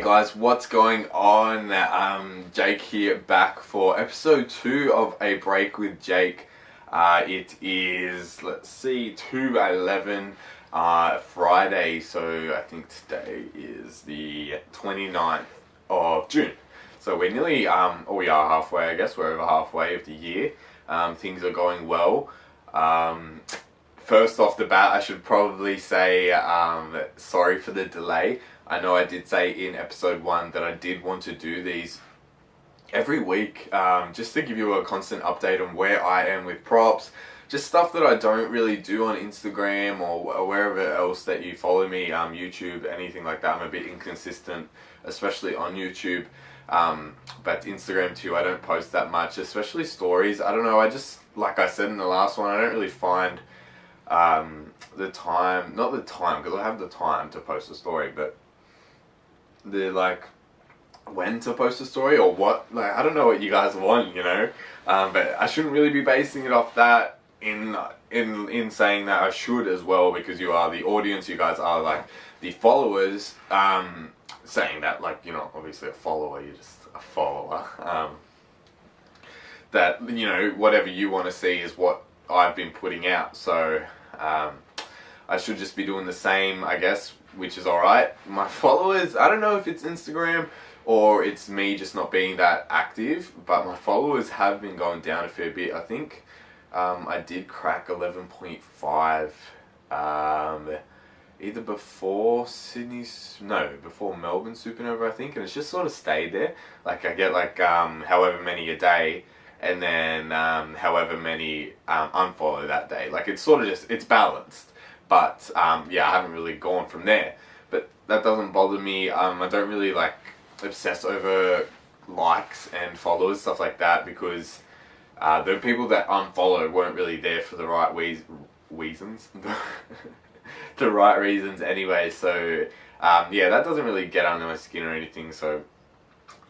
Guys, what's going on? Jake here, back for episode 2 of A Break with Jake. It is, let's see, 2/11 Friday, so I think today is the 29th of June. So we're nearly, we are halfway, I guess, we're over halfway of the year. Things are going well. First off the bat, I should probably say sorry for the delay. I know I did say in episode 1 that I did want to do these every week, just to give you a constant update on where I am with props, just stuff that I don't really do on Instagram or wherever else that you follow me, YouTube, anything like that. I'm a bit inconsistent, especially on YouTube, but Instagram too, I don't post that much, especially stories. I don't know, I just, like I said in the last one, I don't really find the time, not the time, because I have the time to post a story, but the when to post a story or what, I don't know what you guys want, you know, but I shouldn't really be basing it off that in saying that I should as well, because you are the audience, you guys are the followers, saying that, you're not obviously a follower, you're just a follower, that, you know, whatever you want to see is what I've been putting out, so I should just be doing the same, I guess, which is alright. My followers, I don't know if it's Instagram or it's me just not being that active, but my followers have been going down a fair bit. I think I did crack 11.5 either before before Melbourne Supernova, I think, and it's just sort of stayed there. I get however many a day, and then however many unfollow that day. It's sort of just, it's balanced. But yeah, I haven't really gone from there. But that doesn't bother me. I don't really obsess over likes and followers, stuff like that, because the people that unfollow weren't really there for the right reasons. The right reasons anyway. So yeah, that doesn't really get under my skin or anything. So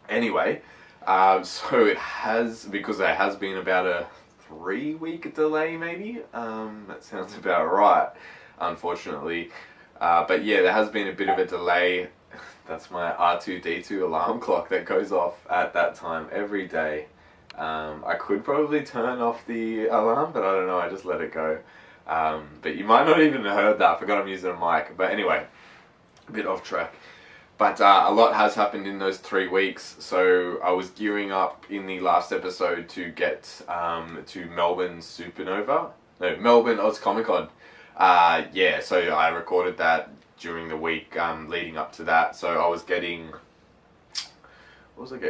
anyway, so it has, because there has been about a 3-week delay maybe. That sounds about right, unfortunately. But yeah, there has been a bit of a delay. That's my R2-D2 alarm clock that goes off at that time every day. I could probably turn off the alarm, but I don't know, I just let it go. But you might not even have heard that, I forgot I'm using a mic. But anyway, a bit off track. But a lot has happened in those 3 weeks. So I was gearing up in the last episode to get to Melbourne Melbourne Oz Comic Con. Yeah, so I recorded that during the week leading up to that. So I was getting,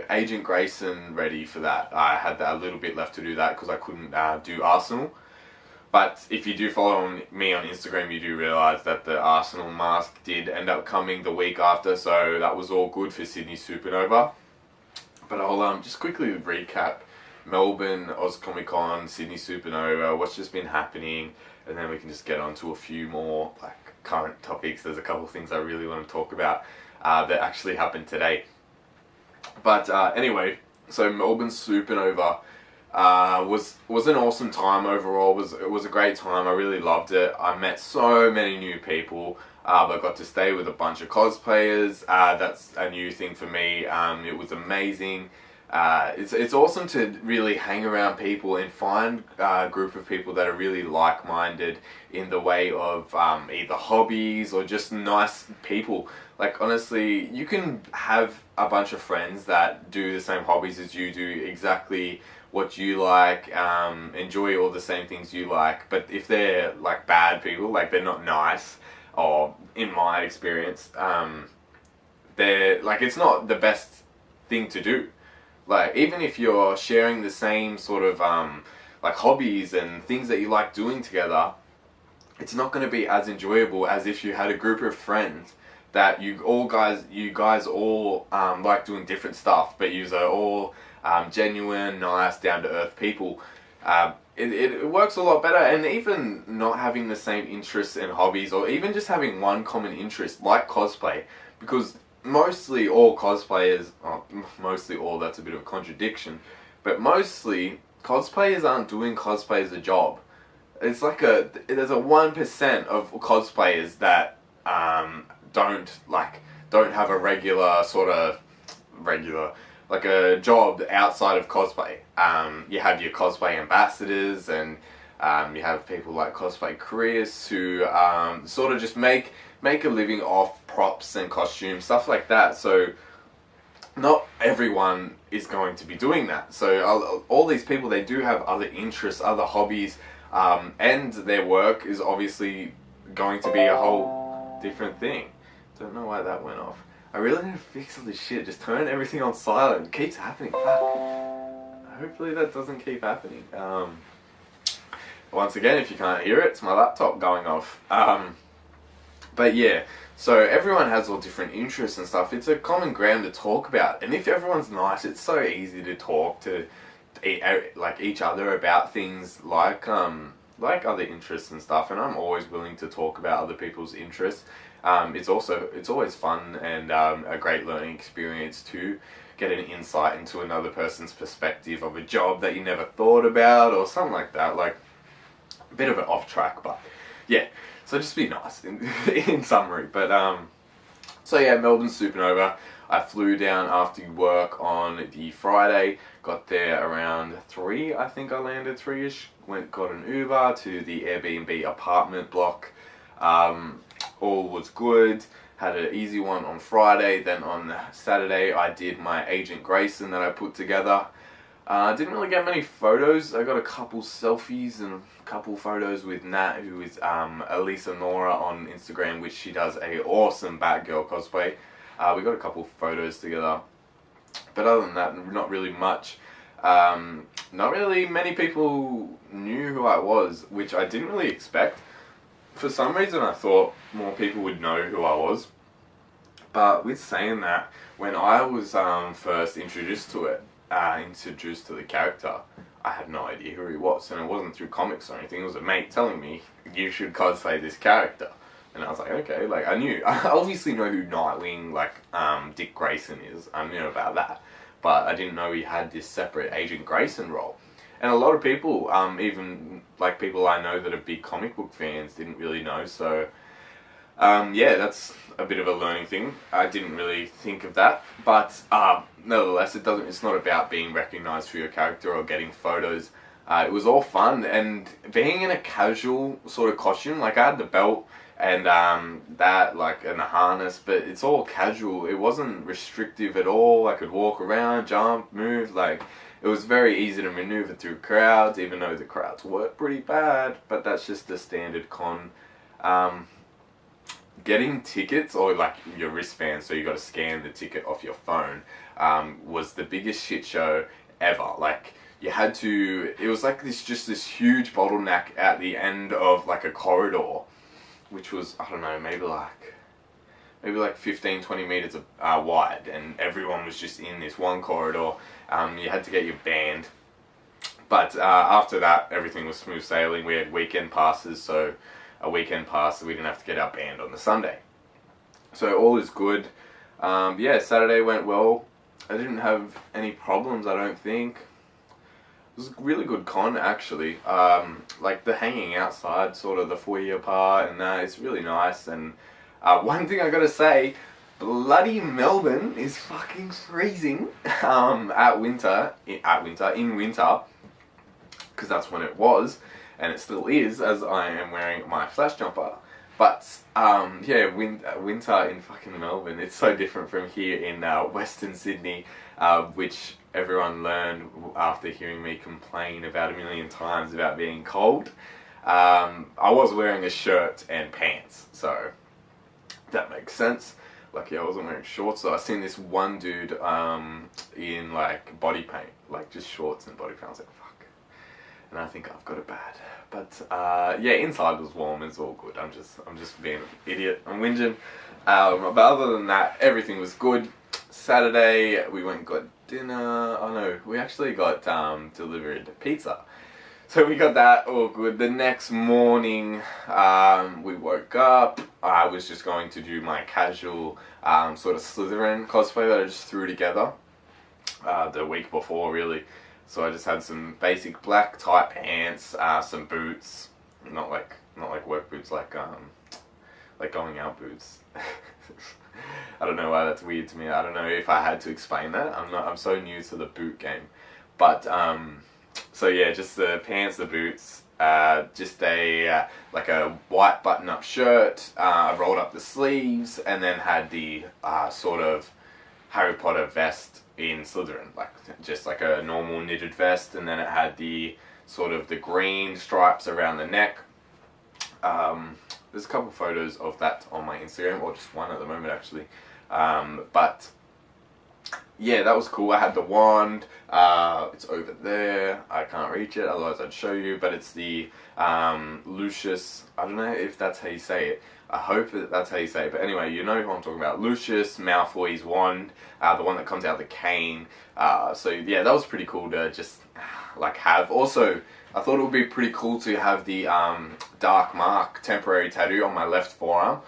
Agent Grayson ready for that. I had a little bit left to do that because I couldn't do Arsenal. But if you do follow me on Instagram, you do realise that the Arsenal mask did end up coming the week after, so that was all good for Sydney Supanova. But I'll just quickly recap Melbourne Oz Comic Con, Sydney Supanova, what's just been happening, and then we can just get on to a few more current topics. There's a couple of things I really want to talk about that actually happened today. But anyway, so Melbourne Supernova was an awesome time overall. It was a great time. I really loved it. I met so many new people. I got to stay with a bunch of cosplayers. That's a new thing for me. It was amazing. It's awesome to really hang around people and find a group of people that are really like-minded in the way of either hobbies or just nice people. Honestly, you can have a bunch of friends that do the same hobbies as you do, exactly what you like, enjoy all the same things you like, but if they're bad people, they're not nice, or in my experience, they're it's not the best thing to do. Even if you're sharing the same sort of hobbies and things that you like doing together, it's not going to be as enjoyable as if you had a group of friends that you guys all like doing different stuff, but you are all genuine, nice, down-to-earth people. It works a lot better. And even not having the same interests and hobbies, or even just having one common interest like cosplay, because mostly all cosplayers, that's a bit of a contradiction, but mostly cosplayers aren't doing cosplay as a job. It's there's a 1% of cosplayers that don't don't have a regular like a job outside of cosplay. You have your cosplay ambassadors, and you have people like Cosplay Chris who sort of just make a living off props and costumes, stuff like that. So not everyone is going to be doing that. So all these people, they do have other interests, other hobbies, and their work is obviously going to be a whole different thing. Don't know why that went off. I really need to fix all this shit. Just turn everything on silent. It keeps happening. Fuck. Hopefully that doesn't keep happening. Once again, if you can't hear it, it's my laptop going off. But yeah, so everyone has all different interests and stuff. It's a common ground to talk about. And if everyone's nice, it's so easy to talk to like each other about things like other interests and stuff. And I'm always willing to talk about other people's interests. It's always fun and a great learning experience to get an insight into another person's perspective of a job that you never thought about or something like that. Like a bit of an off track, but yeah. So just be nice in summary. But so yeah, Melbourne Supanova. I flew down after work on the Friday. Got there around 3. I think I landed 3ish. Got an Uber to the Airbnb apartment block. All was good. Had an easy one on Friday. Then on Saturday I did my Agent Grayson that I put together. Didn't really get many photos. I got a couple selfies and a couple photos with Nat, who is Elisa Nora on Instagram, which she does a awesome Batgirl cosplay. We got a couple photos together. But other than that, not really much. Not really many people knew who I was, which I didn't really expect. For some reason I thought more people would know who I was. But with saying that, when I was first introduced to the character, I had no idea who he was, and it wasn't through comics or anything. It was a mate telling me, you should cosplay this character. And I was like, okay, like I obviously know who Nightwing, like Dick Grayson is. I knew about that. But I didn't know he had this separate Agent Grayson role. And a lot of people, even like people I know that are big comic book fans, didn't really know. So yeah, that's a bit of a learning thing. I didn't really think of that, but nevertheless, it's not about being recognized for your character or getting photos. It was all fun, and being in a casual sort of costume, like I had the belt and that, like, and the harness, but it's all casual. It wasn't restrictive at all. I could walk around, jump, move, like it was very easy to maneuver through crowds, even though the crowds were pretty bad. But that's just the standard con. Getting tickets, or like your wristband, so you got to scan the ticket off your phone, was the biggest shit show ever. Like you had to, it was like this huge bottleneck at the end of like a corridor, which was, I don't know, maybe like 15-20 meters wide, and everyone was just in this one corridor. You had to get your band, but after that everything was smooth sailing. We had weekend passes, so a weekend pass, so we didn't have to get our band on the Sunday. So all is good. Yeah, Saturday went well. I didn't have any problems, I don't think. It was a really good con, actually. Like the hanging outside, sort of the foyer part, and that, it's really nice. And one thing I gotta say, bloody Melbourne is fucking freezing in winter, because that's when it was. And it still is, as I am wearing my flash jumper. But yeah, winter in fucking Melbourne, it's so different from here in Western Sydney, which everyone learned after hearing me complain about a million times about being cold. I was wearing a shirt and pants, so that makes sense. Lucky I wasn't wearing shorts, so I seen this one dude in like body paint, like just shorts and body paint. I was like, fuck. And I think I've got it bad. But yeah, inside was warm. It's all good. I'm just being an idiot. I'm whinging. But other than that, everything was good. Saturday we went and got dinner. Oh no, we actually got delivered pizza. So we got that all good. The next morning we woke up. I was just going to do my casual sort of Slytherin cosplay that I just threw together the week before, really. So I just had some basic black tight pants, some boots, not like work boots, like like going out boots. I don't know why that's weird to me. I don't know if I had to explain that. I'm so new to the boot game. But so yeah, just the pants, the boots, just a like a white button-up shirt. I rolled up the sleeves and then had the sort of Harry Potter vest in Slytherin, like just like a normal knitted vest, and then it had the sort of the green stripes around the neck. There's a couple photos of that on my Instagram, or just one at the moment actually. But yeah, that was cool. I had the wand. It's over there. I can't reach it, otherwise I'd show you. But it's the Lucius. I don't know if that's how you say it. I hope that that's how you say it. But anyway, you know who I'm talking about. Lucius Malfoy's wand, the one that comes out of the cane. So yeah, that was pretty cool to just like have. Also, I thought it would be pretty cool to have the Dark Mark temporary tattoo on my left forearm.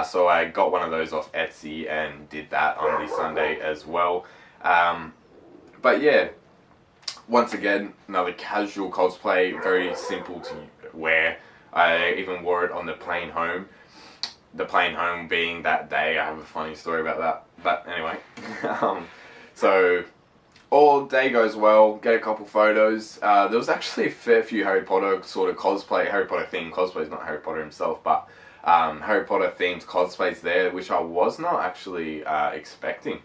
So I got one of those off Etsy and did that on the Sunday as well. But yeah, once again, another casual cosplay, very simple to wear. I even wore it on the plane home. The plane home being that day. I have a funny story about that. But anyway, so all day goes well, get a couple photos. There was actually a fair few Harry Potter sort of cosplay, Harry Potter themed cosplays, not Harry Potter himself, but Harry Potter themed cosplays there, which I was not actually expecting.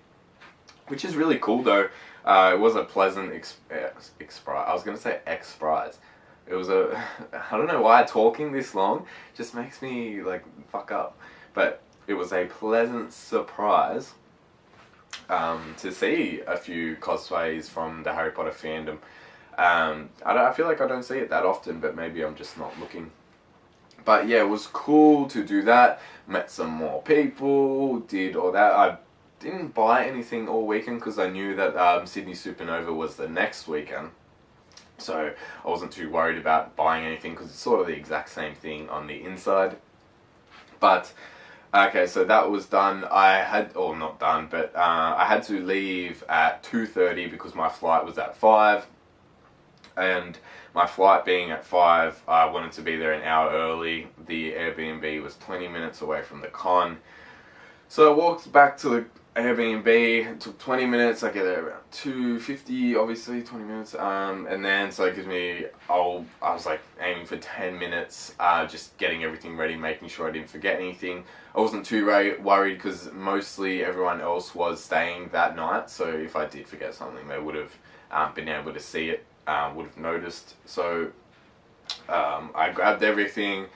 Which is really cool though. It was a pleasant I was going to say surprise. It was a, I don't know why talking this long just makes me like fuck up. But it was a pleasant surprise to see a few cosplays from the Harry Potter fandom. I feel like I don't see it that often, but maybe I'm just not looking. But yeah, it was cool to do that. Met some more people, did all that. I didn't buy anything all weekend because I knew that Sydney Supanova was the next weekend. So I wasn't too worried about buying anything because it's sort of the exact same thing on the inside. But okay, so that was done. I had, or not done, but I had to leave at 2:30 because my flight was at 5. And my flight being at 5, I wanted to be there an hour early. The Airbnb was 20 minutes away from the con. So I walked back to the Airbnb, it took 20 minutes, I get there around 2:50, obviously, 20 minutes, and then, so it gives me, I was like aiming for 10 minutes, just getting everything ready, making sure I didn't forget anything. I wasn't too worried because mostly everyone else was staying that night, so if I did forget something, they would have been able to see it, would have noticed. So I grabbed everything,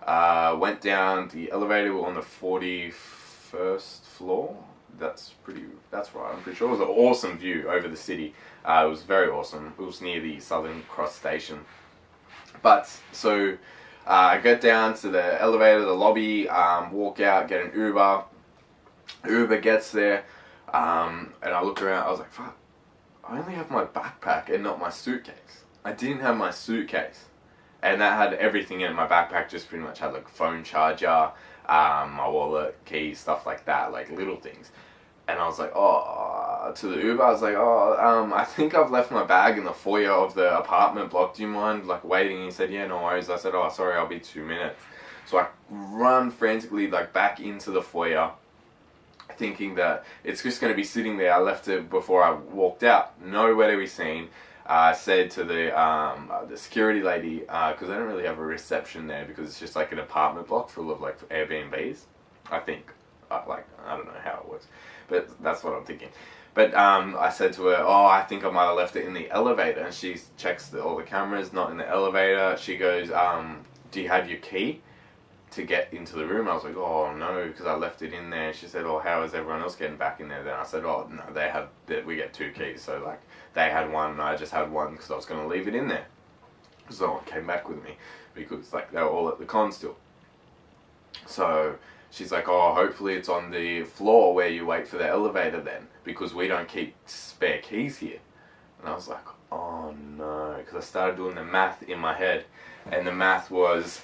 went down the elevator, we were on the 41st floor. That's right, I'm pretty sure. It was an awesome view over the city. It was very awesome. It was near the Southern Cross station. But, so, I get down to the elevator, the lobby, walk out, get an Uber. Uber gets there, and I look around, I was like, fuck, I only have my backpack and not my suitcase. I didn't have my suitcase. And that had everything in it. My backpack just pretty much had like phone charger, my wallet, keys, stuff like that, like little things. And I was like, oh, to the Uber, I was like, oh, I think I've left my bag in the foyer of the apartment block. Do you mind like waiting? And he said, yeah, no worries. I said, oh, sorry, I'll be 2 minutes. So I run frantically like back into the foyer, thinking that it's just going to be sitting there. I left it before I walked out. Nowhere to be seen. I said to the security lady, because I don't really have a reception there because it's just like an apartment block full of like Airbnbs, I think. Like, I don't know how it works, but that's what I'm thinking. But I said to her, oh, I think I might have left it in the elevator. And she checks all the cameras, not in the elevator. She goes, do you have your key to get into the room? I was like, oh no, because I left it in there. She said, oh, how is everyone else getting back in there then? I said, oh no, we get 2 keys. So like, they had one and I just had one because I was going to leave it in there. So no one came back with me because like they were all at the con still. So she's like, oh, hopefully it's on the floor where you wait for the elevator then, because we don't keep spare keys here. And I was like, oh no, because I started doing the math in my head, and the math was,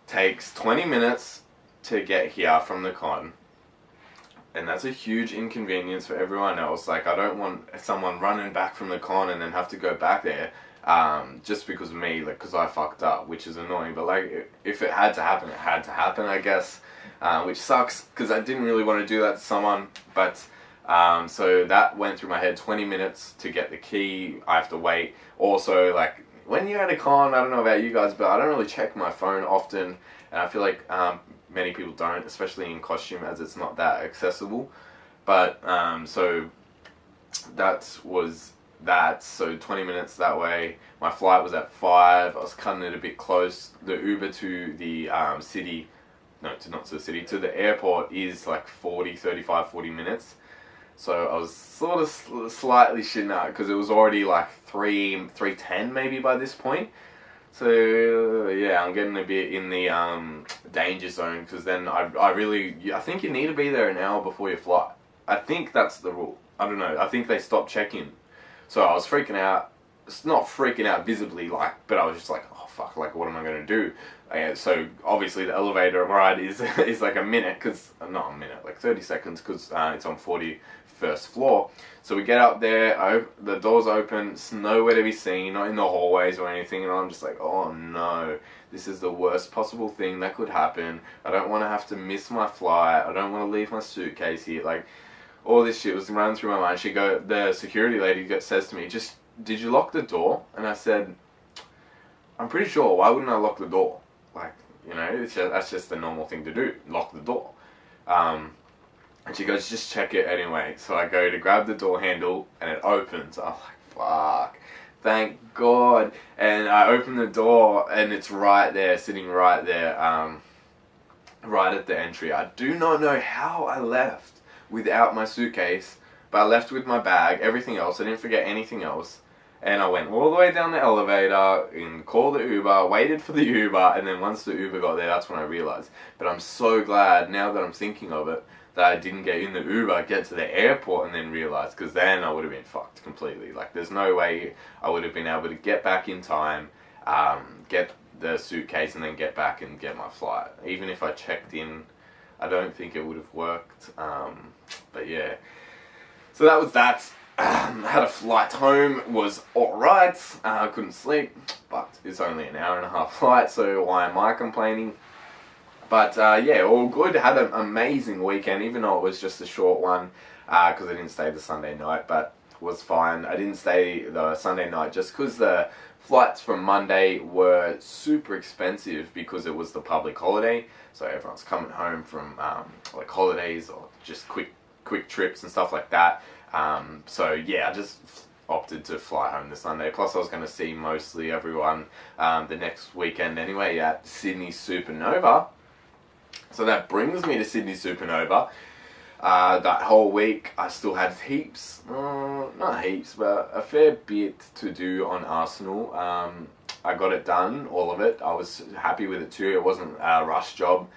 takes 20 minutes to get here from the con, and that's a huge inconvenience for everyone else. Like, I don't want someone running back from the con and then have to go back there. just because of me, like, because I fucked up, which is annoying. But like, if it had to happen, it had to happen, I guess, which sucks because I didn't really want to do that to someone. But so that went through my head. 20 minutes to get the key. I have to wait. Also, like, when you're at a con, I don't know about you guys, but I don't really check my phone often, and I feel like many people don't, especially in costume, as it's not that accessible. But so that was that. So 20 minutes that way. My flight was at 5. I was cutting it a bit close. The Uber to the city, no, not to the city, to the airport is like 40 minutes. So I was sort of slightly shitting out because it was already like 3:10 maybe by this point. So yeah, I'm getting a bit in the danger zone, because then I think you need to be there an hour before your flight. I think that's the rule. I don't know. I think they stopped check-in. So I was freaking out. It's not freaking out visibly, like, but I was just like, oh fuck, like, what am I gonna do? So obviously the elevator ride is like a minute, cause not a minute, like 30 seconds, cause it's on 41st floor. So we get up there, the doors open, it's nowhere to be seen, not in the hallways or anything, and I'm just like, oh no, this is the worst possible thing that could happen. I don't want to have to miss my flight. I don't want to leave my suitcase here. Like, all this shit was running through my mind. The security lady says to me, just, did you lock the door? And I said, I'm pretty sure. Why wouldn't I lock the door? Like, you know, that's just the normal thing to do. Lock the door. And she goes, just check it anyway. So I go to grab the door handle and it opens. I'm like, fuck. Thank God. And I open the door and it's right there, sitting right there, right at the entry. I do not know how I left without my suitcase, but I left with my bag, everything else. I didn't forget anything else. And I went all the way down the elevator and called the Uber, waited for the Uber, and then once the Uber got there, that's when I realized. But I'm so glad, now that I'm thinking of it, that I didn't get in the Uber, get to the airport, and then realize, because then I would have been fucked completely. Like, there's no way I would have been able to get back in time, get the suitcase, and then get back and get my flight. Even if I checked in, I don't think it would have worked. But yeah, so that was that. Had a flight home, was alright. I couldn't sleep, but it's only an hour and a half flight, so why am I complaining? But yeah, all good. Had an amazing weekend, even though it was just a short one, because I didn't stay the Sunday night, but was fine. I didn't stay the Sunday night just because the flights from Monday were super expensive because it was the public holiday, so everyone's coming home from like holidays or just quick trips and stuff like that. So yeah, I just opted to fly home the Sunday. Plus I was going to see mostly everyone the next weekend anyway at Sydney Supanova. So that brings me to Sydney Supanova. That whole week I still had heaps, not heaps, but a fair bit to do on Arsenal. I got it done, all of it. I was happy with it too. It wasn't a rush job.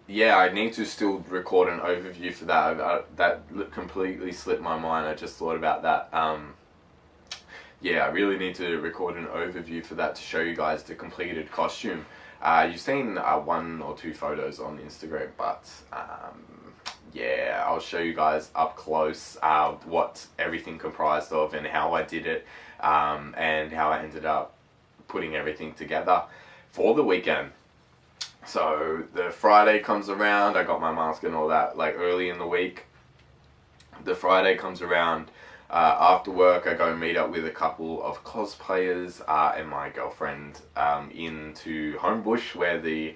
Yeah, I need to still record an overview for that. That completely slipped my mind. I just thought about that. Yeah, I really need to record an overview for that to show you guys the completed costume. You've seen 1 or 2 photos on Instagram, but yeah, I'll show you guys up close what everything comprised of and how I did it, and how I ended up putting everything together for the weekend. So the Friday comes around, I got my mask and all that like early in the week. The Friday comes around, after work I go meet up with a couple of cosplayers and my girlfriend into Homebush, where the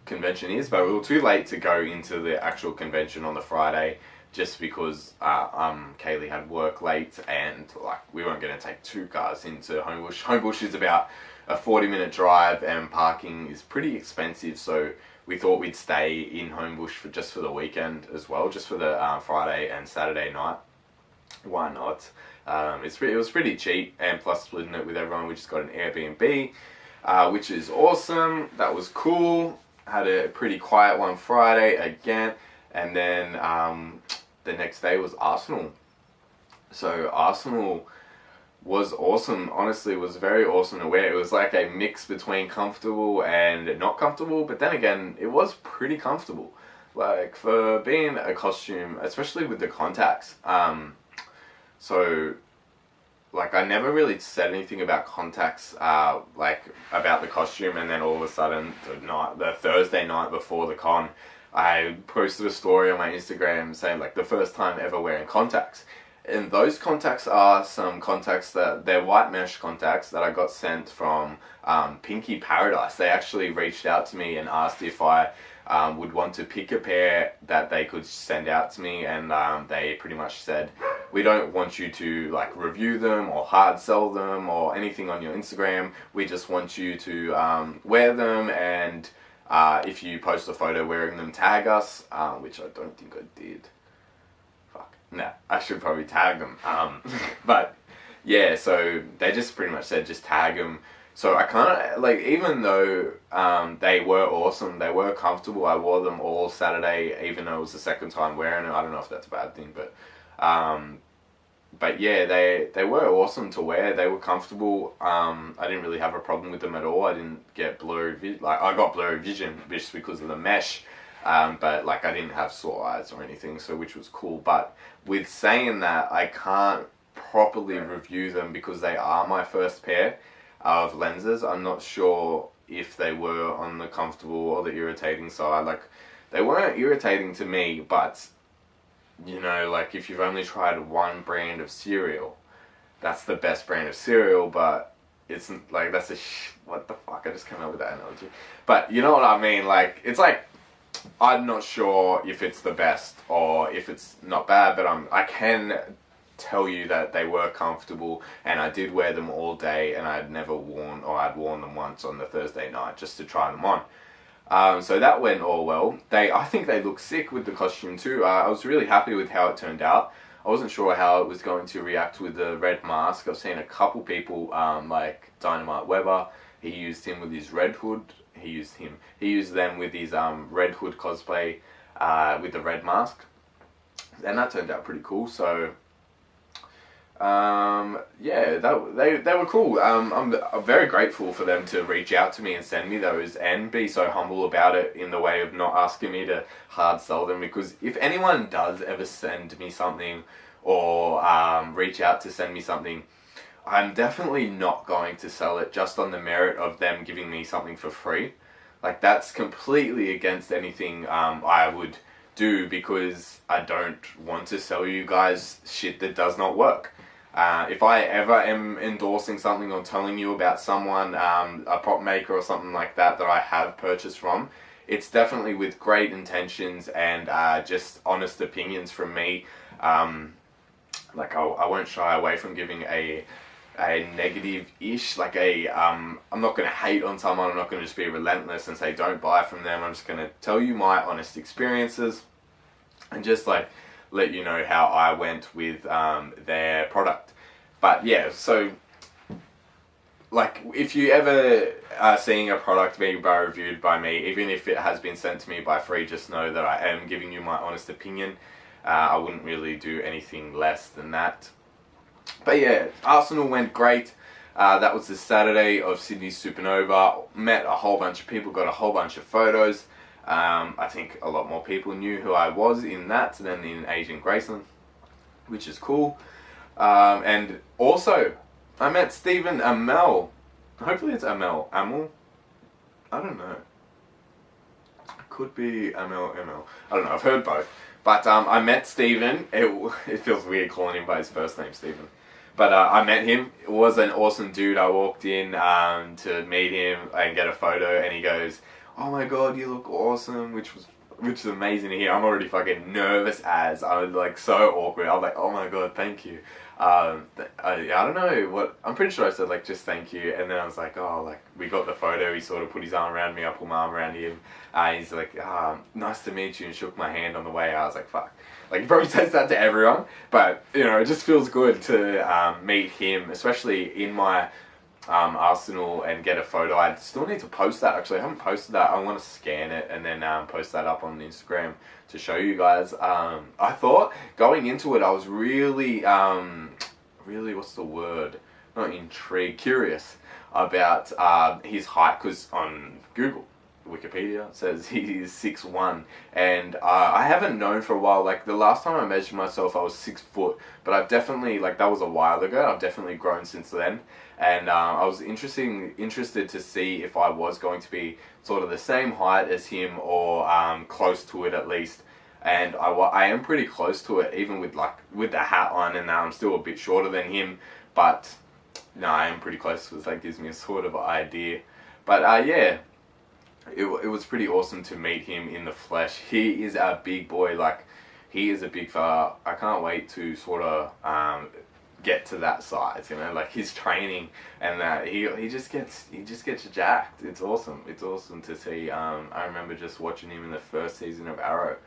convention is, but we were too late to go into the actual convention on the Friday just because Kaylee had work late, and like we weren't going to take 2 cars into Homebush. Homebush is about a 40-minute drive and parking is pretty expensive, so we thought we'd stay in Homebush just for the weekend as well, just for the Friday and Saturday night. Why not? It was pretty cheap, and plus splitting it with everyone, we just got an Airbnb, which is awesome. That was cool. Had a pretty quiet one Friday again, and then the next day was Arsenal. So Arsenal was awesome. Honestly, it was very awesome to wear. It was like a mix between comfortable and not comfortable, but then again, it was pretty comfortable. Like, for being a costume, especially with the contacts. So like I never really said anything about contacts, like about the costume, and then all of a sudden the Thursday night before the con, I posted a story on my Instagram saying like the first time ever wearing contacts. And those contacts are some contacts they're white mesh contacts that I got sent from Pinky Paradise. They actually reached out to me and asked if I would want to pick a pair that they could send out to me, and they pretty much said, we don't want you to like review them or hard sell them or anything on your Instagram. We just want you to wear them, and if you post a photo wearing them, tag us, which I don't think I did. Fuck. Nah, I should probably tag them. But yeah, so they just pretty much said just tag them. So I kind of, like, even though they were awesome, they were comfortable, I wore them all Saturday, even though it was the second time wearing it. I don't know if that's a bad thing, but yeah, they were awesome to wear. They were comfortable. I didn't really have a problem with them at all. I didn't get blurry vision. Like, I got blurry vision just because of the mesh, but like I didn't have sore eyes or anything, so which was cool. But with saying that, I can't properly review them because they are my first pair of lenses. I'm not sure if they were on the comfortable or the irritating side. Like, they weren't irritating to me, but you know, like if you've only tried one brand of cereal, that's the best brand of cereal, but it's like, that's what the fuck, I just came up with that analogy. But you know what I mean, like, it's like, I'm not sure if it's the best or if it's not bad, but I can tell you that they were comfortable, and I did wear them all day, and I'd worn them once on the Thursday night just to try them on. So that went all well. I think they look sick with the costume too. I was really happy with how it turned out. I wasn't sure how it was going to react with the red mask. I've seen a couple people, like Dynamite Weber, he used him with his red hood. He used them with his red hood cosplay with the red mask, and that turned out pretty cool. So yeah, they were cool. I'm very grateful for them to reach out to me and send me those and be so humble about it in the way of not asking me to hard sell them, because if anyone does ever send me something or reach out to send me something, I'm definitely not going to sell it just on the merit of them giving me something for free. Like, that's completely against anything I would do, because I don't want to sell you guys shit that does not work. If I ever am endorsing something or telling you about someone, a prop maker or something like that I have purchased from, it's definitely with great intentions and just honest opinions from me. Like, I won't shy away from giving a negative-ish, like I'm not going to hate on someone. I'm not going to just be relentless and say don't buy from them. I'm just going to tell you my honest experiences and just like let you know how I went with their product. But yeah, so like, if you ever are seeing a product being reviewed by me, even if it has been sent to me by free, just know that I am giving you my honest opinion. I wouldn't really do anything less than that. But yeah, Arsenal went great. That was the Saturday of Sydney's Supanova. Met a whole bunch of people, got a whole bunch of photos. I think a lot more people knew who I was in that than in Agent Graceland, which is cool. And also, I met Stephen Amell. Hopefully it's Amell. I don't know. Could be Amell. I don't know, I've heard both. But I met Stephen. It feels weird calling him by his first name, Stephen. But I met him. It was an awesome dude. I walked in to meet him and get a photo, and he goes, "Oh my god, you look awesome," which is amazing to hear. I'm already fucking nervous as. I was like so awkward. I was like, "Oh my god, thank you." I don't know what, I'm pretty sure I said like just thank you, and then I was like, oh, like we got the photo. He sort of put his arm around me. I put my arm around him. He's like, nice to meet you, and shook my hand on the way. I was like, fuck. Like, he probably says that to everyone, but you know, it just feels good to meet him, especially in my Arsenal, and get a photo. I still need to post that. Actually, I haven't posted that. I want to scan it and then post that up on Instagram to show you guys. I thought going into it, I was really, what's the word? Not intrigued, curious about his height, because on Google, Wikipedia says he is 6'1", and I haven't known for a while. Like the last time I measured myself, I was 6 foot, but I've definitely, like, that was a while ago. I've definitely grown since then, and I was interested to see if I was going to be sort of the same height as him, or close to it at least. And I am pretty close to it, even with the hat on, and I'm still a bit shorter than him, but no, I am pretty close, because that gives me a sort of idea. But yeah, it was pretty awesome to meet him in the flesh. He is a big boy, like, he is a big fella. I can't wait to sort of get to that size, you know, like his training, and he just gets jacked. It's awesome. It's awesome to see. I remember just watching him in the first season of Arrow,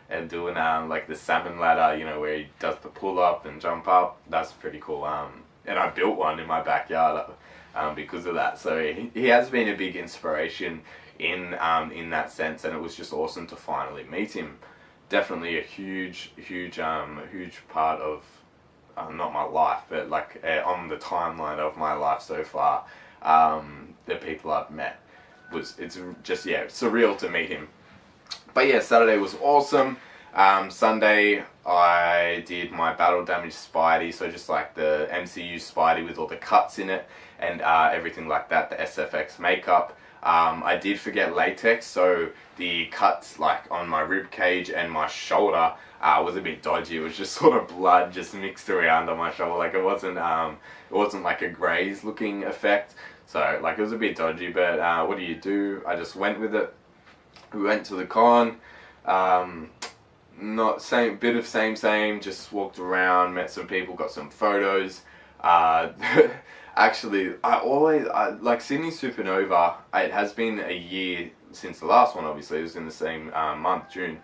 and doing like the salmon ladder, you know, where he does the pull up and jump up. That's pretty cool. And I built one in my backyard because of that. So he has been a big inspiration in that sense, and it was just awesome to finally meet him. Definitely a huge part of not my life, but like on the timeline of my life so far. The people I've met, it's just, yeah, surreal to meet him. But yeah, Saturday was awesome. Sunday I did my battle damage Spidey, so just like the MCU Spidey with all the cuts in it and everything like that, the SFX makeup. I did forget latex, so the cuts like on my rib cage and my shoulder was a bit dodgy. It was just sort of blood just mixed around on my shoulder. Like it wasn't like a graze looking effect. So like it was a bit dodgy, but what do? I just went with it. We went to the con, not same, bit of same, just walked around, met some people, got some photos. Actually, I like Sydney Supanova. It has been a year since the last one, obviously. It was in the same month, June.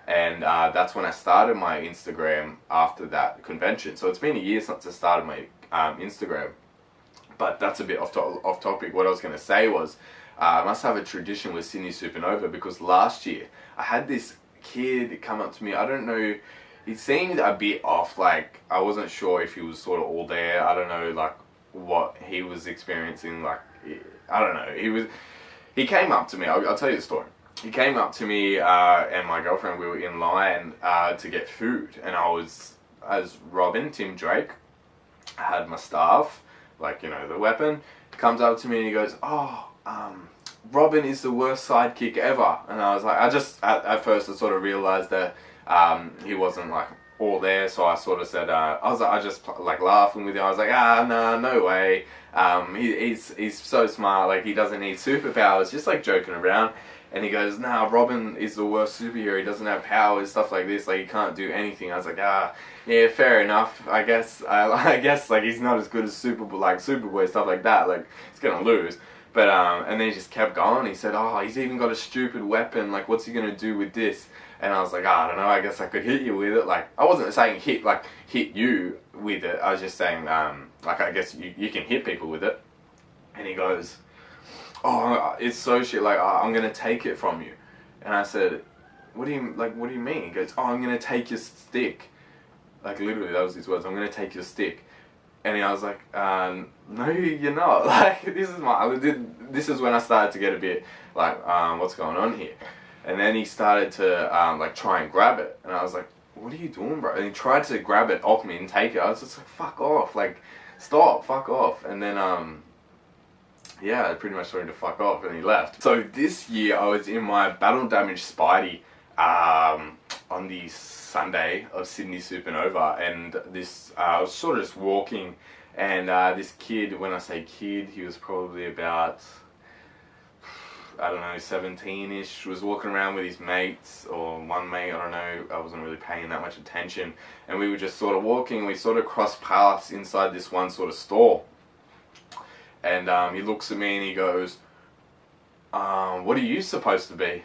And that's when I started my Instagram after that convention. So it's been a year since I started my Instagram. But that's a bit off topic. What I was going to say was, I must have a tradition with Sydney Supanova, because last year I had this kid come up to me. I don't know, he seemed a bit off, like I wasn't sure if he was sort of all there. I don't know like what he was experiencing, like I don't know. He came up to me, I'll tell you the story. He came up to me and my girlfriend, we were in line to get food, and I was, as Robin, Tim Drake, I had my staff, like, you know, the weapon. He comes up to me and he goes, "Oh, Robin is the worst sidekick ever." And I was like, at first I sort of realized that he wasn't like all there, so I sort of said, I just like laughing with him. I was like, nah, no way. He's so smart, like he doesn't need superpowers, just like joking around. And he goes, "Nah, Robin is the worst superhero. He doesn't have powers, stuff like this. Like he can't do anything." I was like, yeah, fair enough. I guess like he's not as good as Superboy, stuff like that. Like he's gonna lose. But and then he just kept going. He said, "Oh, he's even got a stupid weapon. Like what's he gonna do with this?" And I was like, I don't know. I guess I could hit you with it. Like I wasn't saying hit you with it. I was just saying like I guess you can hit people with it. And he goes, "Oh, it's so shit, like I'm gonna take it from you." And I said, what do you mean? He goes, "Oh, I'm gonna take your stick." Like literally, that was his words. "I'm gonna take your stick." And I was like, no, you're not. Like this is when I started to get a bit like, what's going on here? And then he started to like try and grab it, and I was like, "What are you doing, bro?" And he tried to grab it off me and take it. I was just like, "Fuck off, like stop, fuck off." And then yeah, I pretty much told him to fuck off, and he left. So this year I was in my battle damage Spidey on the Sunday of Sydney Supanova, and this I was sort of just walking, and this kid, when I say kid, he was probably about, I don't know, 17-ish, was walking around with his mates, or one mate, I don't know, I wasn't really paying that much attention, and we were just sort of walking, we sort of crossed paths inside this one sort of store. And he looks at me and he goes, "What are you supposed to be?"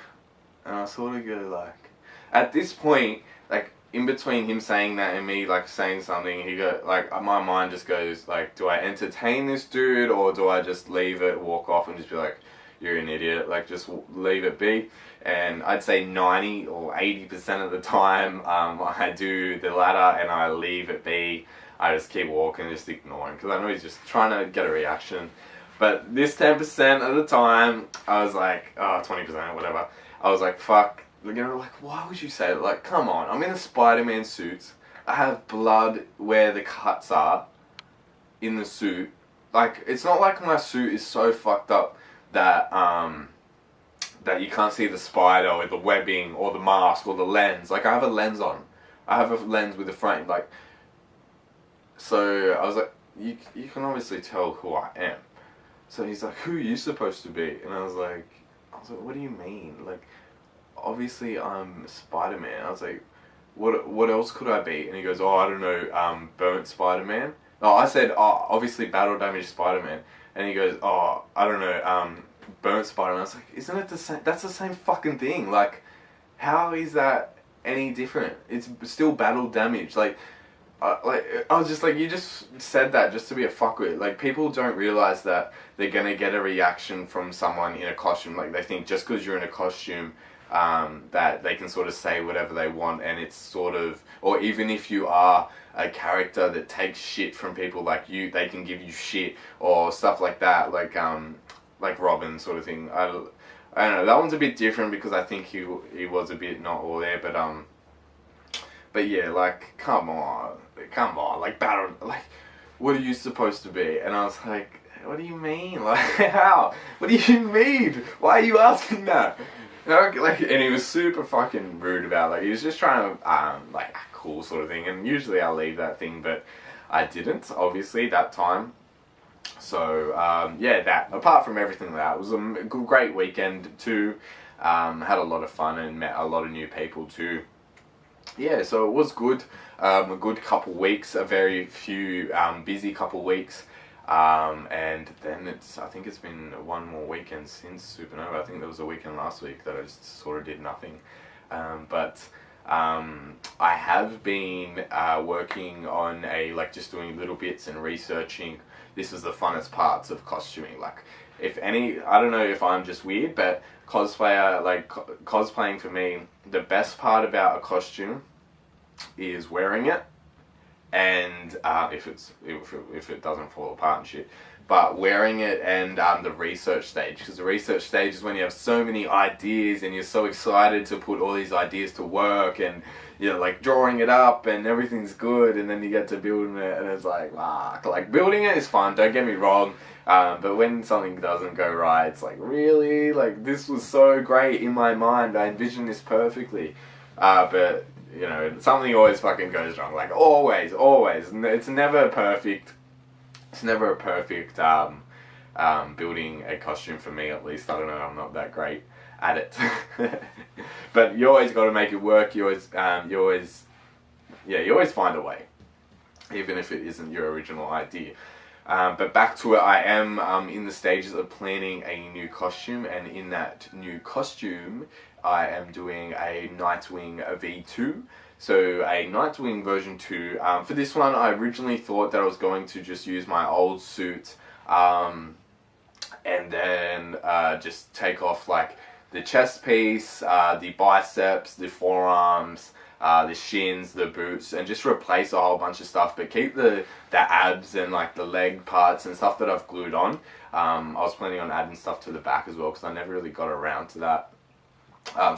And I sort of go like, at this point, like in between him saying that and me like saying something, he go like, my mind just goes like, do I entertain this dude, or do I just leave it, walk off, and just be like, "You're an idiot, like just leave it be"? And I'd say 90 or 80% of the time I do the latter and I leave it be. I just keep walking, just ignoring, because I know he's just trying to get a reaction. But this 10% of the time, I was like, 20%, whatever. I was like, fuck. You know, like, why would you say that? Like, come on. I'm in a Spider-Man suit. I have blood where the cuts are in the suit. Like, it's not like my suit is so fucked up that, that you can't see the spider or the webbing or the mask or the lens. Like, I have a lens on. I have a lens with a frame. Like, so I was like, you can obviously tell who I am. So he's like, who are you supposed to be? And I was like, what do you mean? Like, obviously I'm Spider-Man. I was like, what else could I be? And he goes, I don't know, burnt Spider-Man. No, I said, obviously battle damaged Spider-Man. And he goes, I don't know, burnt Spider-Man. I was like, isn't it the same? That's the same fucking thing. Like, how is that any different? It's still battle damage. Like, I was just like, you just said that just to be a fuckwit. Like, people don't realize that they're gonna get a reaction from someone in a costume. Like, they think just because you're in a costume, that they can sort of say whatever they want, and it's sort of, or even if you are a character that takes shit from people like you, they can give you shit or stuff like that. Like Robin sort of thing. I don't know. That one's a bit different because I think he was a bit not all there, but yeah, like, come on, like, battle, like, what are you supposed to be? And I was like, what do you mean? Like, how? What do you mean? Why are you asking that? You know, like, and he was super fucking rude about it. Like, he was just trying to, like, act cool sort of thing, and usually I leave that thing, but I didn't, obviously, that time. So, yeah, that, apart from everything like that, it was a great weekend too. Had a lot of fun and met a lot of new people too. Yeah, so it was good. A good couple weeks, a very few busy couple weeks, and then I think it's been one more weekend since Supanova. I think there was a weekend last week that I just sort of did nothing, but I have been working on just doing little bits and researching. This is the funnest parts of costuming. Like, if any, I don't know if I'm just weird, but cosplaying for me, the best part about a costume is wearing it, and if it doesn't fall apart and shit, but wearing it and the research stage, because the research stage is when you have so many ideas and you're so excited to put all these ideas to work, and you're like drawing it up and everything's good, and then you get to building it and it's like, like, building it is fun, don't get me wrong. But when something doesn't go right, it's like, really? Like, this was so great in my mind. I envisioned this perfectly. But, you know, something always fucking goes wrong. Like, always. It's never perfect. It's never a perfect building a costume for me, at least. I don't know, I'm not that great at it. But you always got to make it work. You always find a way, even if it isn't your original idea. But back to it, I am in the stages of planning a new costume, and in that new costume, I am doing a Nightwing V2. So a Nightwing version 2. For this one, I originally thought that I was going to just use my old suit, and then just take off like the chest piece, the biceps, the forearms, the shins, the boots, and just replace a whole bunch of stuff, but keep the abs and like the leg parts and stuff that I've glued on. I was planning on adding stuff to the back as well, because I never really got around to that.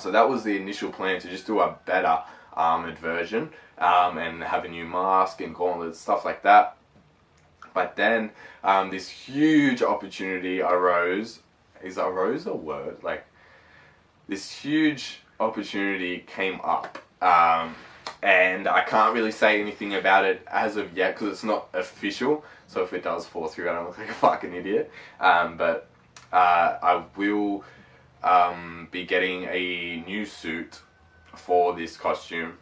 So that was the initial plan, to just do a better armored version, and have a new mask and gauntlets, stuff like that. But then this huge opportunity arose. Is arose a word? Like, this huge opportunity came up. And I can't really say anything about it as of yet, because it's not official. So if it does fall through, I don't look like a fucking idiot. But I will be getting a new suit for this costume.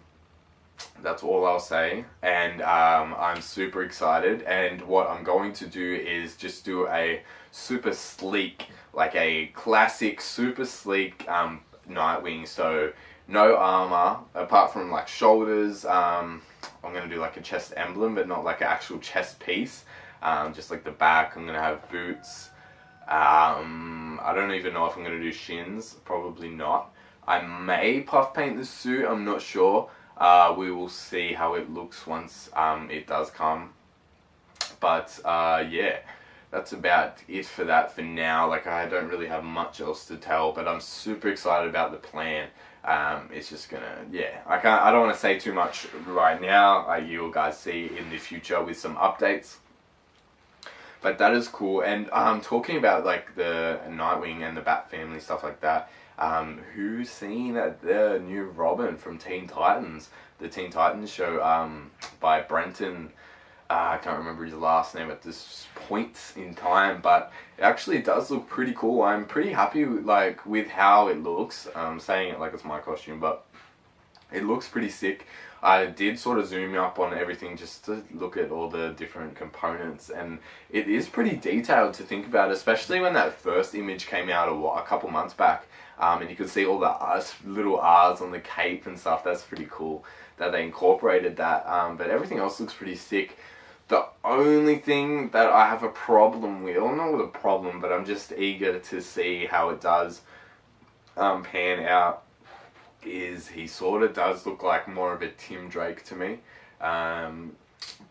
That's all I'll say. And I'm super excited. And what I'm going to do is just do a super sleek, like a classic super sleek Nightwing. So no armor apart from like shoulders. I'm gonna do like a chest emblem, but not like an actual chest piece. Just like the back. I'm gonna have boots. I don't even know if I'm gonna do shins. Probably not. I may puff paint the suit. I'm not sure. We will see how it looks once it does come. But yeah, that's about it for that for now. Like, I don't really have much else to tell, but I'm super excited about the plan. It's just gonna, yeah, I don't want to say too much right now. You'll guys see in the future with some updates. But that is cool. And talking about like the Nightwing and the Bat family, stuff like that. Who's seen the new Robin from Teen Titans? The Teen Titans show by Brenton. I can't remember his last name at this point in time, but it actually does look pretty cool. I'm pretty happy with how it looks. I'm saying it like it's my costume, but it looks pretty sick. I did sort of zoom up on everything just to look at all the different components, and it is pretty detailed to think about, especially when that first image came out a couple months back, and you could see all the little R's on the cape and stuff. That's pretty cool that they incorporated that, but everything else looks pretty sick. The only thing that I have a problem with, or not with a problem, but I'm just eager to see how it does pan out, is he sort of does look like more of a Tim Drake to me.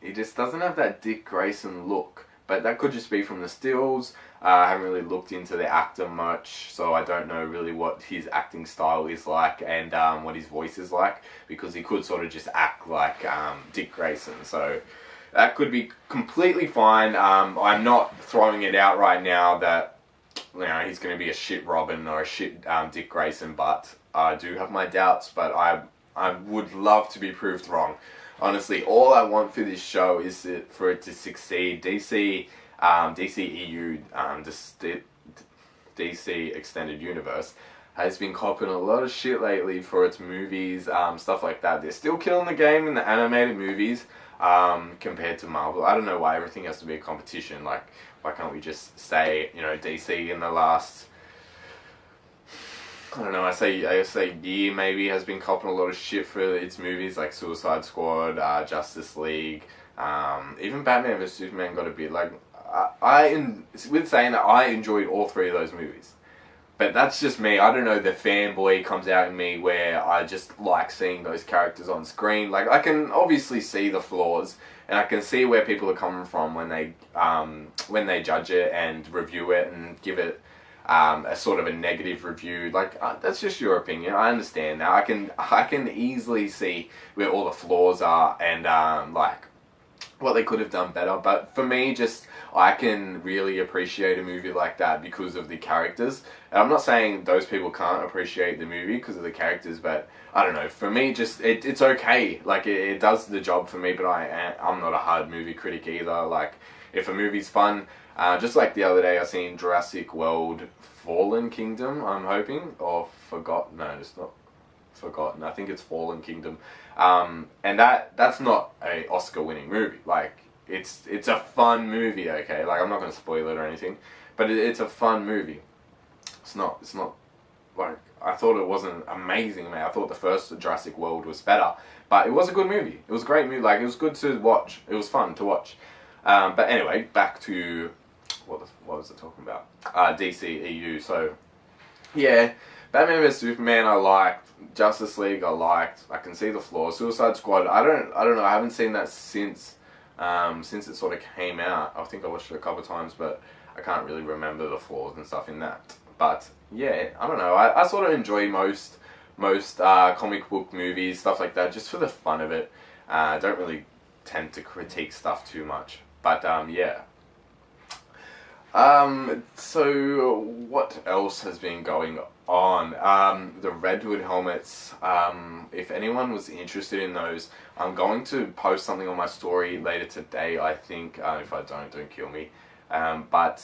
He just doesn't have that Dick Grayson look, but that could just be from the stills. I haven't really looked into the actor much, so I don't know really what his acting style is like and what his voice is like, because he could sort of just act like Dick Grayson, so that could be completely fine. I'm not throwing it out right now that, you know, he's going to be a shit Robin or a shit Dick Grayson, but I do have my doubts, but I would love to be proved wrong. Honestly, all I want for this show is for it to succeed. DC EU, DC Extended Universe, has been copping a lot of shit lately for its movies, stuff like that. They're still killing the game in the animated movies compared to Marvel. I don't know why everything has to be a competition. Like, why can't we just say, you know, DC in the last, I don't know, I say year maybe has been copping a lot of shit for its movies, like Suicide Squad, Justice League, even Batman vs Superman got a bit, like, with saying that, I enjoyed all three of those movies. But that's just me. I don't know, the fanboy comes out in me where I just like seeing those characters on screen. Like, I can obviously see the flaws, and I can see where people are coming from when they judge it and review it and give it a sort of a negative review. Like, that's just your opinion. I understand that. I can easily see where all the flaws are and like what they could have done better. But for me, just, I can really appreciate a movie like that because of the characters. And I'm not saying those people can't appreciate the movie because of the characters, but I don't know, for me, just, it's okay. Like, it does the job for me, but I'm not a hard movie critic either. Like, if a movie's fun, just like the other day, I seen Jurassic World Fallen Kingdom, I'm hoping, or Forgotten, no, it's not Forgotten, I think it's Fallen Kingdom, and that's not a Oscar-winning movie. Like, it's a fun movie, okay, like, I'm not going to spoil it or anything, but it's a fun movie. It's not, like, I thought it wasn't amazing, man. I thought the first Jurassic World was better, but it was a good movie. It was a great movie, like, it was good to watch, it was fun to watch. But anyway, back to, what was I talking about? DC EU, so, yeah, Batman vs Superman I liked, Justice League I liked, I can see the flaws. Suicide Squad, I don't know, I haven't seen that since it sort of came out. I think I watched it a couple of times, but I can't really remember the flaws and stuff in that. But, yeah, I don't know, I sort of enjoy most comic book movies, stuff like that, just for the fun of it. I don't really tend to critique stuff too much. But, yeah. So, what else has been going on? The Redwood helmets, if anyone was interested in those, I'm going to post something on my story later today, I think. If I don't kill me. But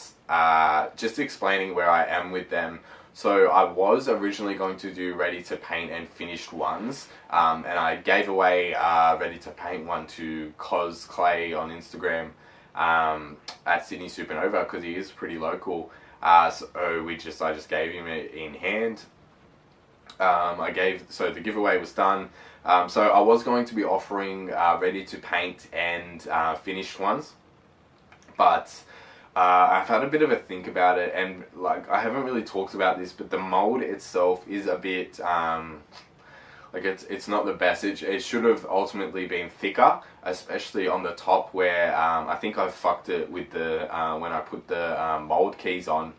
just explaining where I am with them. So I was originally going to do ready to paint and finished ones, and I gave away ready to paint one to Cosplay on Instagram at Sydney Supanova, because he is pretty local. So I just gave him it in hand. So the giveaway was done. So I was going to be offering ready to paint and finished ones, but I've had a bit of a think about it, and like, I haven't really talked about this, but the mold itself is a bit Like it's not the best. It should have ultimately been thicker, especially on the top where I think I fucked it with the when I put the mold keys on,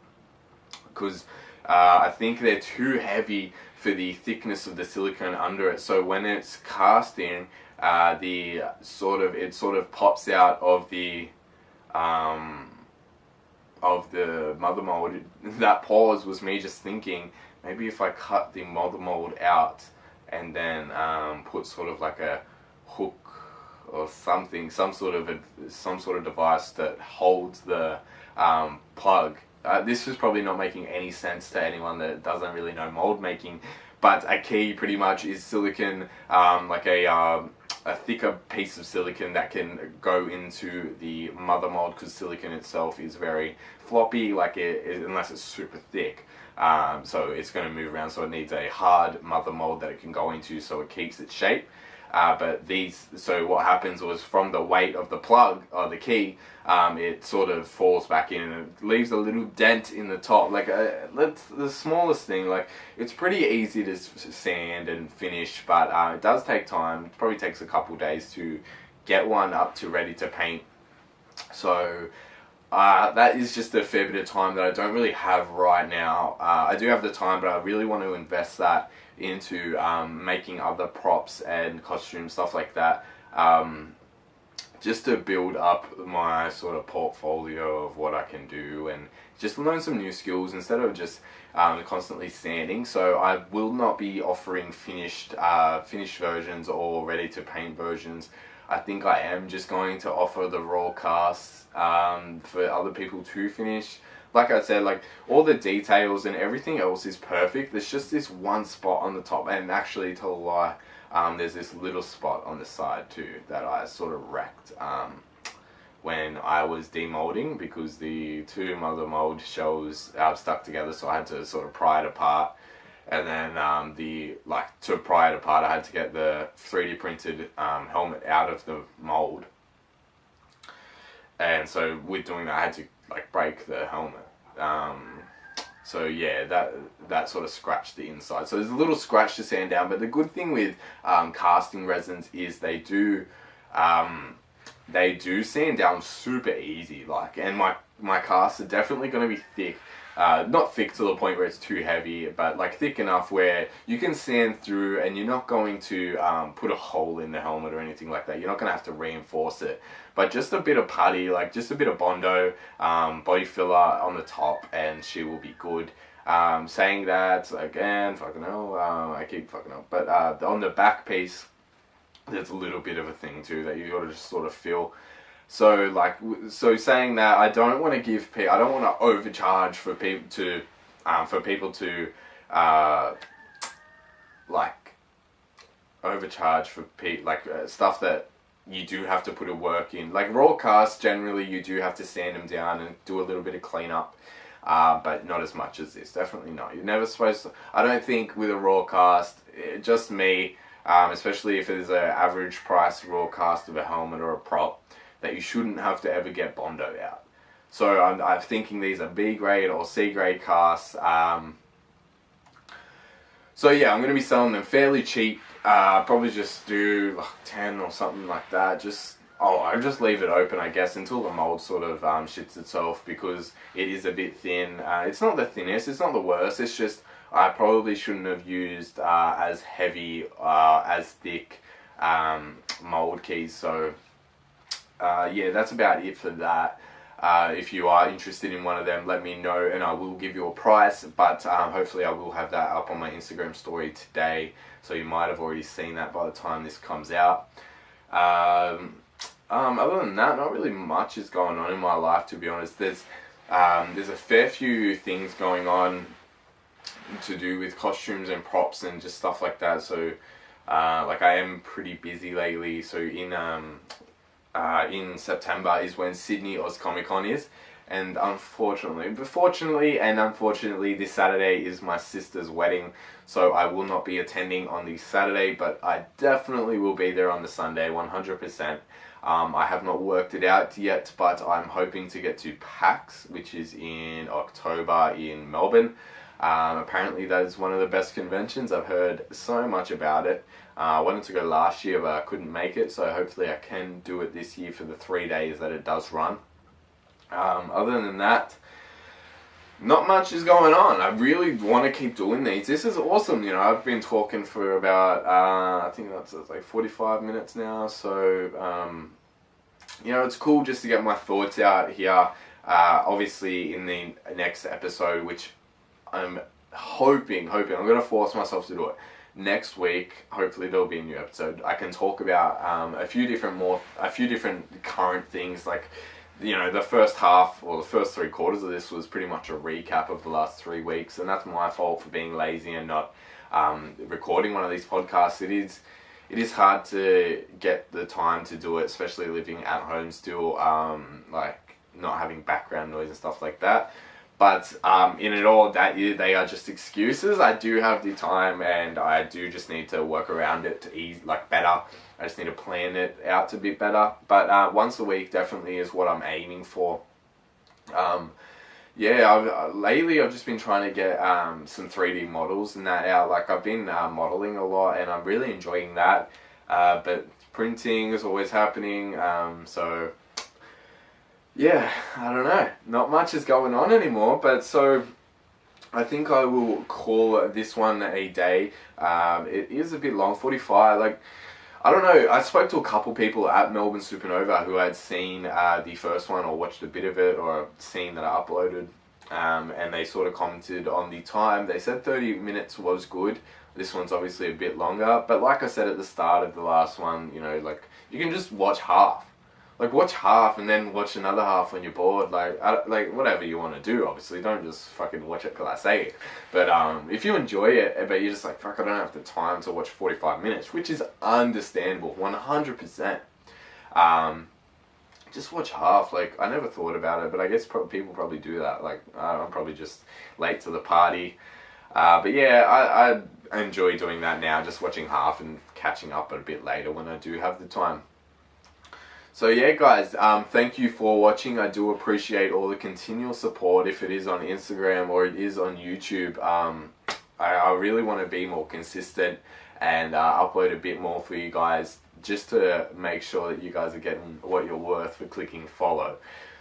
because I think they're too heavy for the thickness of the silicone under it. So when it's casting, it sort of pops out of the mother mold. That pause was me just thinking, maybe if I cut the mother mold out and then put sort of like a hook or something, some sort of device that holds the plug. This is probably not making any sense to anyone that doesn't really know mold making, but a key pretty much is silicon, like a thicker piece of silicon that can go into the mother mold, because silicon itself is very floppy, like unless it's super thick. So it's going to move around, so it needs a hard mother mold that it can go into so it keeps its shape. So what happens was, from the weight of the plug or the key, it sort of falls back in and it leaves a little dent in the top. Like that's the smallest thing. Like, it's pretty easy to sand and finish, but it does take time. It probably takes a couple days to get one up to ready to paint. So that is just a fair bit of time that I don't really have right now. I do have the time, but I really want to invest that into making other props and costumes, stuff like that, just to build up my sort of portfolio of what I can do and just learn some new skills instead of just constantly sanding. So I will not be offering finished versions or ready to paint versions. I think I am just going to offer the raw casts for other people to finish. Like I said, like, all the details and everything else is perfect. There's just this one spot on the top, and actually, tell a lie, there's this little spot on the side too that I sort of wrecked when I was demolding, because the two mother mold shells stuck together, so I had to sort of pry it apart. And then to pry it apart, I had to get the 3D printed helmet out of the mold. And so with doing that, I had to break the helmet. So yeah, that sort of scratched the inside. So there's a little scratch to sand down, but the good thing with casting resins is they do sand down super easy. And my casts are definitely going to be thick. Not thick to the point where it's too heavy, but thick enough where you can sand through, and you're not going to put a hole in the helmet or anything like that. You're not going to have to reinforce it, but just a bit of putty, just a bit of Bondo body filler on the top, and she will be good. Saying that, again, fucking hell, I keep fucking up, but on the back piece, there's a little bit of a thing too that you gotta just sort of feel. So saying that, I don't want to overcharge for people to overcharge for stuff that you do have to put a work in. Raw casts, generally you do have to sand them down and do a little bit of cleanup, but not as much as this. Definitely not. You're never supposed to. I don't think with a raw cast, just me, especially if it's an average price raw cast of a helmet or a prop, that you shouldn't have to ever get Bondo out. So I'm thinking these are B grade or C grade casts. So yeah, I'm going to be selling them fairly cheap. Probably just do 10 or something like that. I'll just leave it open, I guess, until the mold sort of shits itself, because it is a bit thin. It's not the thinnest, it's not the worst. It's just I probably shouldn't have used as heavy, as thick mold keys. So yeah, that's about it for that. If you are interested in one of them, let me know and I will give you a price, but hopefully I will have that up on my Instagram story today, so you might have already seen that by the time this comes out. Other than that, not really much is going on in my life, to be honest. There's a fair few things going on to do with costumes and props and just stuff like that, so I am pretty busy lately. So in September is when Sydney Oz Comic Con is, and unfortunately, this Saturday is my sister's wedding, so I will not be attending on the Saturday, but I definitely will be there on the Sunday, 100%. I have not worked it out yet, but I'm hoping to get to PAX, which is in October in Melbourne. Apparently that is one of the best conventions. I've heard so much about it. I wanted to go last year, but I couldn't make it, so hopefully I can do it this year for the 3 days that it does run. Other than that, not much is going on. I really want to keep doing these. This is awesome. You know, I've been talking for about, I think that's like 45 minutes now, so, you know, it's cool just to get my thoughts out here. Obviously in the next episode, which I'm hoping, I'm going to force myself to do it. Next week, hopefully there'll be a new episode. I can talk about a few different current things, like, you know, the first half or the first 3/4 of this was pretty much a recap of the last 3 weeks, and that's my fault for being lazy and not recording one of these podcasts. It is hard to get the time to do it, especially living at home still, like not having background noise and stuff like that. But in it all, they are just excuses. I do have the time, and I do just need to work around it to ease, like, better. I just need to plan it out to be better. But once a week definitely is what I'm aiming for. Yeah, lately I've just been trying to get some 3D models and that out. Like, I've been modeling a lot, and I'm really enjoying that. But printing is always happening, so yeah, I don't know. Not much is going on anymore, but so I think I will call this one a day. It is a bit long, 45. Like, I don't know. I spoke to a couple people at Melbourne Supanova who had seen the first one or watched a bit of it or seen that I uploaded, and they sort of commented on the time. They said 30 minutes was good. This one's obviously a bit longer, but like I said at the start of the last one, you know, like, you can just watch half. Like, watch half and then watch another half when you're bored. Like, like, whatever you want to do, obviously. Don't just fucking watch it because I say it. But if you enjoy it, but you're just like, fuck, I don't have the time to watch 45 minutes, which is understandable, 100%. Just watch half. Like, I never thought about it, but I guess people probably do that. Like, I'm probably just late to the party. But yeah, I enjoy doing that now, just watching half and catching up a bit later when I do have the time. So yeah, guys, thank you for watching. I do appreciate all the continual support, if it is on Instagram or it is on YouTube. I really want to be more consistent and upload a bit more for you guys, just to make sure that you guys are getting what you're worth for clicking follow,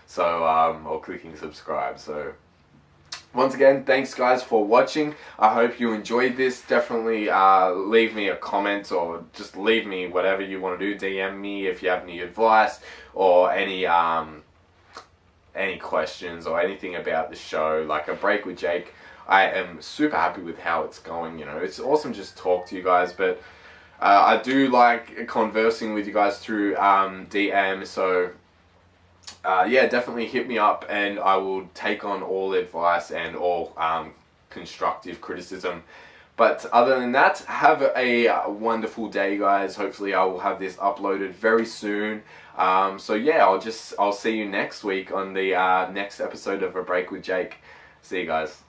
so or clicking subscribe. So once again, thanks guys for watching. I hope you enjoyed this. Definitely leave me a comment, or just leave me whatever you want to do. DM me if you have any advice or any questions or anything about the show, like A Break with Jake. I am super happy with how it's going. You know, it's awesome just to talk to you guys, but I do like conversing with you guys through DM, so yeah, definitely hit me up and I will take on all advice and all constructive criticism. But other than that, have a wonderful day, guys. Hopefully I will have this uploaded very soon. So yeah, I'll see you next week on the next episode of A Break with Jake. See you guys.